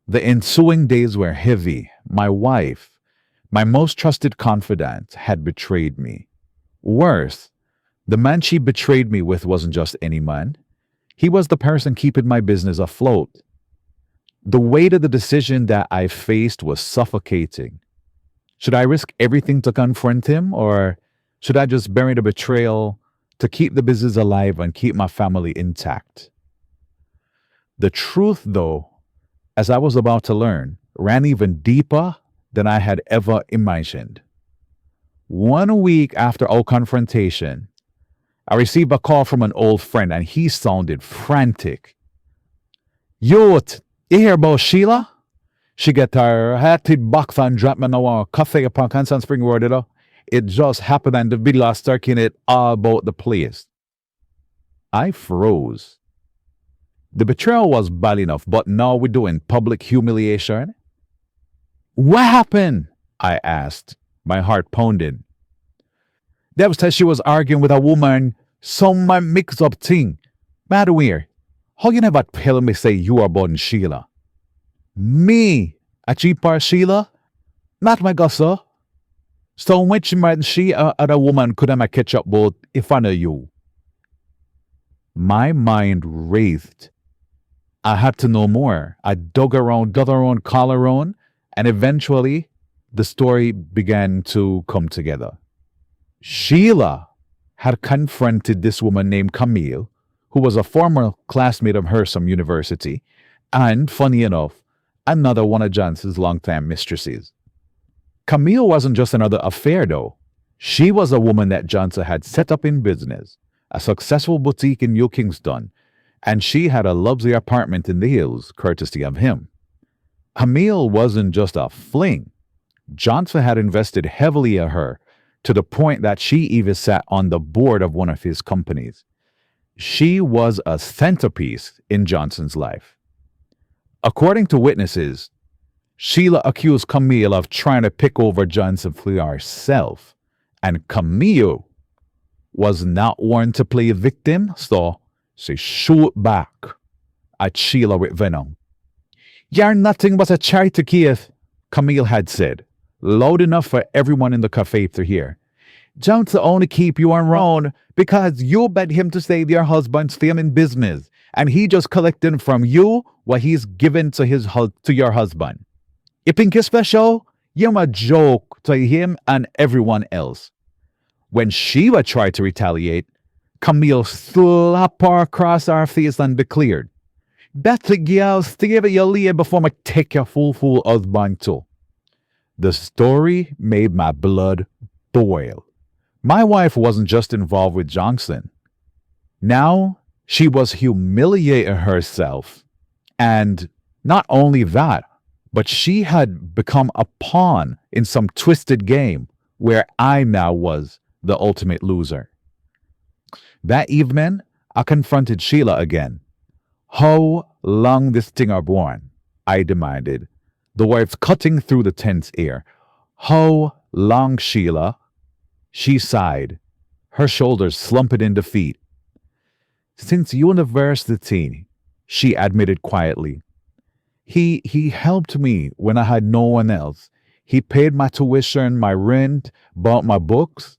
The ensuing days were heavy. My wife, my most trusted confidant, had betrayed me. Worse, the man she betrayed me with wasn't just any man. He was the person keeping my business afloat. The weight of the decision that I faced was suffocating. Should I risk everything to confront him, or should I just bury the betrayal to keep the business alive and keep my family intact? The truth, though, as I was about to learn, ran even deeper than I had ever imagined. 1 week after our confrontation, I received a call from an old friend and he sounded frantic. Youth, you hear about Sheila? She get her hatted box and drop me now a cafe upon Constant Spring Road, you know? It just happened and the bill was talking it all about the place. I froze. The betrayal was bad enough, but now we're doing public humiliation. What happened? I asked, my heart pounding. That was she was arguing with a woman, some mix up thing. By the way, how you never tell me say you are born Sheila? Me, a cheaper Sheila? Not my gossip. So which man she or other woman could I catch up both if I know you? My mind raced. I had to know more. I dug around, call around, and eventually the story began to come together. Sheila had confronted this woman named Camille, who was a former classmate of hers from university, and, funny enough, another one of Johnson's longtime mistresses. Camille wasn't just another affair, though. She was a woman that Johnson had set up in business, a successful boutique in New Kingston, and she had a lovely apartment in the hills, courtesy of him. Camille wasn't just a fling. Johnson had invested heavily in her, to the point that she even sat on the board of one of his companies. She was a centerpiece in Johnson's life. According to witnesses, Sheila accused Camille of trying to pick over Johnson for herself, and Camille was not one to play victim, so she shoot back at Sheila with venom. You're nothing but a charity case, Camille had said, loud enough for everyone in the cafe to hear. Johnson only keep you around because you bet him to save your husband's family business, and he just collecting from you what he's given to your husband. You think you're special? You're a joke to him and everyone else. When Sheila tried to retaliate, Camille slapped her across her face and declared, "That's the girl, stay with your lead before I take your fool husband too." The story made my blood boil. My wife wasn't just involved with Johnson. Now she was humiliating herself. And not only that, but she had become a pawn in some twisted game where I now was the ultimate loser. That evening, I confronted Sheila again. "How long this thing are born?" I demanded, the words cutting through the tense air. "How long, Sheila?" She sighed, her shoulders slumping in defeat. "Since university," she admitted quietly. He helped me when I had no one else. He paid my tuition, my rent, bought my books.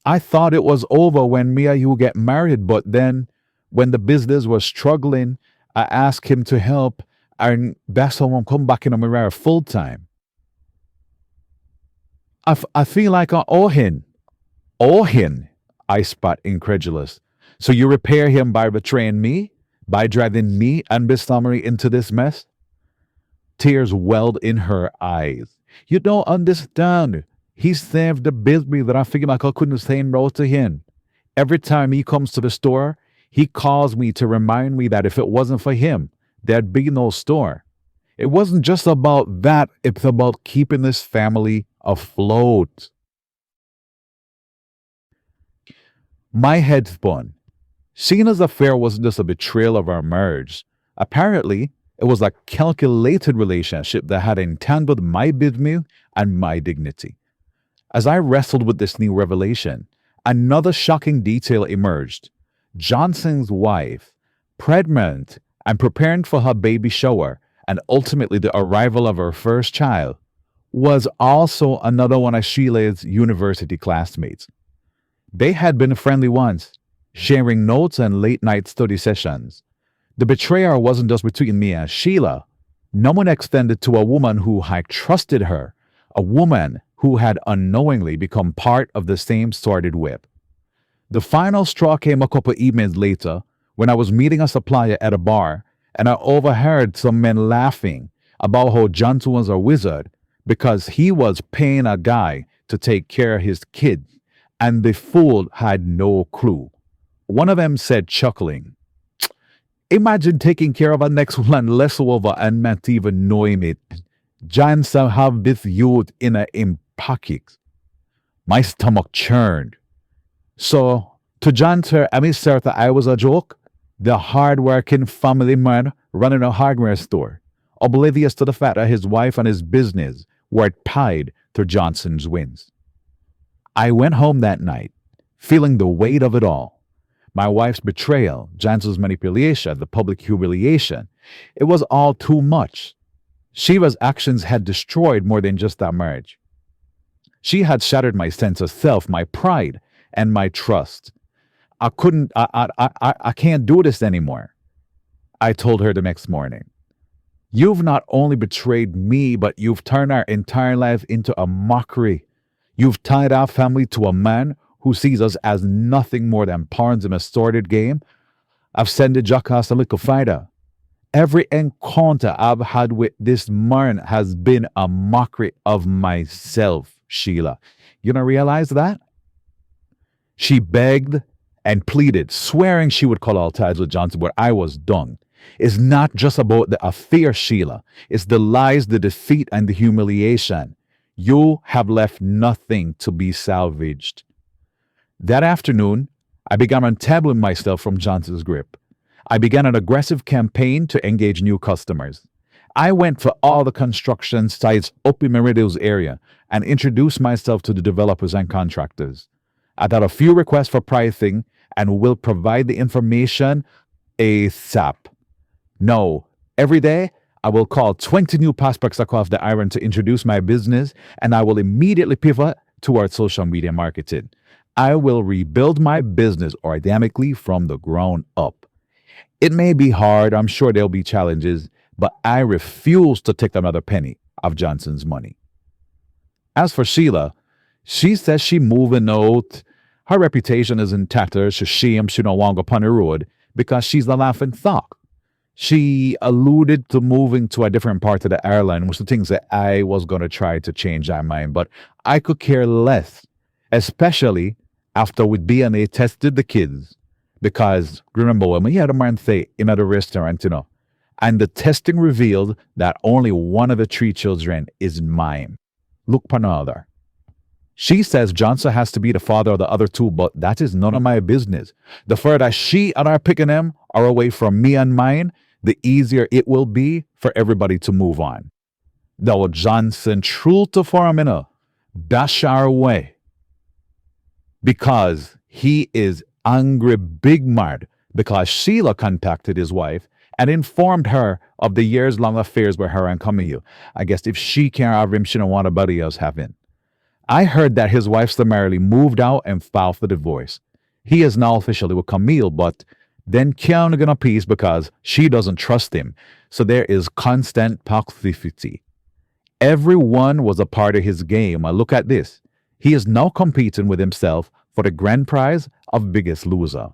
I thought it was over when me and you get married, but then when the business was struggling, I asked him to help, and that's how I'm come back in America full time. I feel like I owe him. Owe him? I spat incredulous. So you repair him by betraying me? By dragging me and Miss Summery into this mess? Tears welled in her eyes. You don't understand. He saved the business that I figured like I couldn't say no to him. Every time he comes to the store, he calls me to remind me that if it wasn't for him, there'd be no store. It wasn't just about that, it's about keeping this family afloat. My head spun. Sheena's affair wasn't just a betrayal of our marriage. Apparently, it was a calculated relationship that had entangled my business and my dignity. As I wrestled with this new revelation, another shocking detail emerged. Johnson's wife, pregnant and preparing for her baby shower, and ultimately the arrival of her first child, was also another one of Sheila's university classmates. They had been friendly once, sharing notes and late night study sessions. The betrayal wasn't just between me and Sheila. No one extended to a woman who had trusted her, a woman who had unknowingly become part of the same sordid web. The final straw came a couple evenings later when I was meeting a supplier at a bar and I overheard some men laughing about how Johnson was a wizard because he was paying a guy to take care of his kid, and the fool had no clue. One of them said, chuckling, "Imagine taking care of a next one less over and not even knowing it. Johnson have this youth in a in pocket." My stomach churned. So, to Johnson, I mean, certain I was a joke, the hard-working family man running a hardware store, oblivious to the fact that his wife and his business were tied to Johnson's wins. I went home that night, feeling the weight of it all. My wife's betrayal, Johnson's manipulation, the public humiliation. It was all too much. Shiva's actions had destroyed more than just our marriage. She had shattered my sense of self, my pride, and my trust. I can't do this anymore. I told her the next morning. You've not only betrayed me, but you've turned our entire life into a mockery. You've tied our family to a man who sees us as nothing more than pawns in a sordid game. I've sent the jackass a little fighter. Every encounter I've had with this man has been a mockery of myself, Sheila. You don't realize that? She begged and pleaded, swearing she would call all ties with Johnson, but I was done. It's not just about the affair, Sheila. It's the lies, the defeat, and the humiliation. You have left nothing to be salvaged. That afternoon, I began untabling myself from Johnson's grip. I began an aggressive campaign to engage new customers. I went for all the construction sites up in Meridio's area and introduced myself to the developers and contractors. I got a few requests for pricing and will provide the information ASAP. No, every day I will call 20 new prospects across the island to introduce my business, and I will immediately pivot towards social media marketing. I will rebuild my business organically from the ground up. It may be hard, I'm sure there'll be challenges, but I refuse to take another penny of Johnson's money. As for Sheila, she says she moving out. Her reputation is in tatters. She's ashamed she don't walk upon the road because she's the laughing stock. She alluded to moving to a different part of the airline, which the things that I was going to try to change our mind, but I could care less, especially after with B&A tested the kids. Because remember when we had a man say him at a restaurant, and the testing revealed that only one of the three children is mine. Look upon another. She says Johnson has to be the father of the other two, but that is none of my business. The further she and I picking them are away from me and mine, the easier it will be for everybody to move on. Though Johnson, true to form, dash our way. Because he is angry big mad because Sheila contacted his wife and informed her of the years-long affairs with her and Camille. I guess if she can't have him, she don't want anybody else having. I heard that his wife summarily moved out and filed for divorce. He is now officially with Camille, but then can't get a peace because she doesn't trust him. So there is constant toxicity. Everyone was a part of his game. Now look at this. He is now competing with himself for the grand prize of Biggest Loser.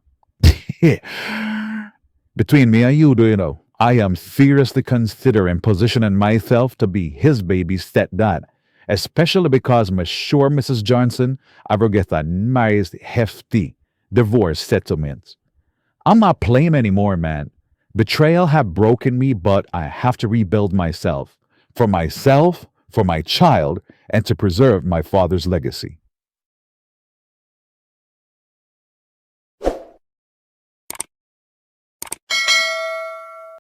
Between me and you, I am seriously considering positioning myself to be his baby's stepdad, especially because I'm sure Mrs. Johnson ever get a nice, hefty divorce settlement. I'm not playing anymore, man. Betrayal have broken me, but I have to rebuild myself, for my child, and to preserve my father's legacy.